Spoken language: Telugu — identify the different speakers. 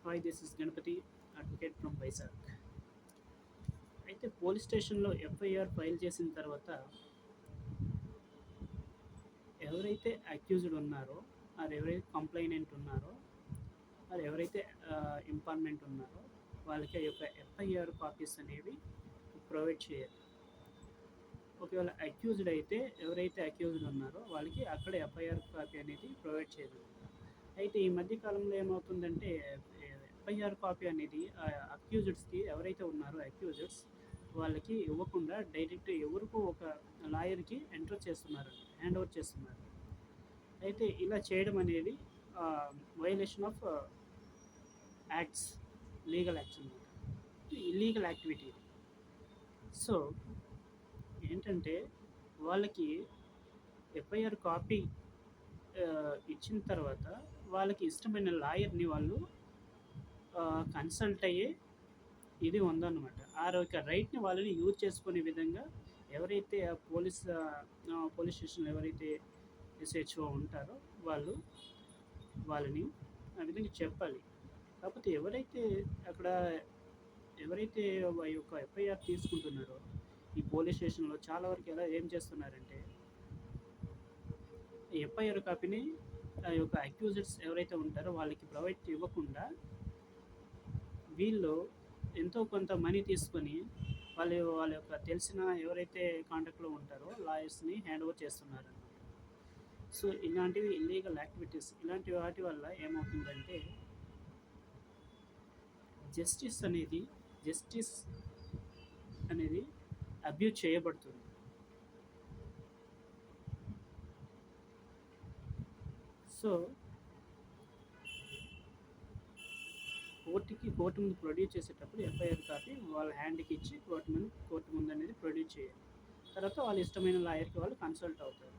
Speaker 1: Hi, this is Ganapati, advocate from Vizag. అయితే పోలీస్ స్టేషన్‌లో ఎఫ్ఐఆర్ ఫైల్ చేసిన తర్వాత ఎవరైతే అక్యూజ్డ్ ఉన్నారో, ఆర్ ఎవరైతే కంప్లైనెంట్ ఉన్నారో, ఆర్ ఎవరైతే ఇన్ఫార్మెంట్ ఉన్నారో వాళ్ళకి ఆ యొక్క ఎఫ్ఐఆర్ కాపీస్ అనేవి ప్రొవైడ్ చేయాలి. ఒకవేళ అక్యూజ్డ్ అయితే ఎవరైతే అక్యూజ్డ్ ఉన్నారో వాళ్ళకి అక్కడ ఎఫ్ఐఆర్ కాపీ అనేది ప్రొవైడ్ చేయాలి. అయితే ఈ మధ్య కాలంలో ఏమవుతుందంటే ఎఫ్ఐఆర్ కాపీ అనేది అక్యూజ్డ్స్‌కి ఎవరైతే ఉన్నారో అక్యూజ్డ్స్ వాళ్ళకి ఇవ్వకుండా డైరెక్ట్ ఎవరికో ఒక లాయర్‌కి ఎంటర్ చేస్తున్నారండి. హ్యాండ్ ఓవర్ చేస్తున్నారు. అయితే ఇలా చేయడం అనేది violation of acts, legal acts అన్నమాట. ఇల్లీగల్ యాక్టివిటీ ఇది. సో, ఏంటంటే వాళ్ళకి ఎఫ్ఐఆర్ కాపీ ఇచ్చిన తర్వాత వాళ్ళకి ఇష్టమైన లాయర్‌ని వాళ్ళు కన్సల్ట్ అయ్యే ఇది ఉందన్నమాట. ఆ యొక్క రైట్‌ని వాళ్ళని యూజ్ చేసుకునే విధంగా ఎవరైతే పోలీస్ స్టేషన్‌లో ఎవరైతే ఎస్‌హెచ్‌ఓ ఉంటారో వాళ్ళు వాళ్ళని ఆ విధంగా చెప్పాలి. కాకపోతే అక్కడ ఎవరైతే ఈ యొక్క ఎఫ్ఐఆర్ తీసుకుంటున్నారో ఈ పోలీస్ స్టేషన్‌లో చాలా వరకు ఏం చేస్తున్నారంటే ఈ ఎఫ్ఐఆర్ కాపీని ఆ యొక్క అక్యూజ్డ్స్ ఎవరైతే ఉంటారో వాళ్ళకి ప్రొవైడ్ ఇవ్వకుండా వీళ్ళు ఎంతో కొంత మనీ తీసుకొని వాళ్ళ యొక్క తెలిసిన ఎవరైతే కాంటాక్ట్‌లో ఉంటారో లాయర్స్‌ని హ్యాండ్ ఓవర్ చేస్తున్నారనమాట. సో, ఇలాంటివి ఇల్లీగల్ యాక్టివిటీస్. ఇలాంటి వాటి వల్ల ఏమవుతుందంటే జస్టిస్ అనేది జస్టిస్ అనేది అబ్యూజ్ చేయబడుతుంది. సో, కోర్టు ముందు ప్రొడ్యూస్ చేసేటప్పుడు ఎఫ్ఐఆర్ కాపీ వాళ్ళ హ్యాండ్‌కి ఇచ్చి కోర్టు ముందు అనేది ప్రొడ్యూస్ చేయాలి. తర్వాత వాళ్ళ ఇష్టమైన లాయర్‌కి వాళ్ళు కన్సల్ట్ అవుతారు.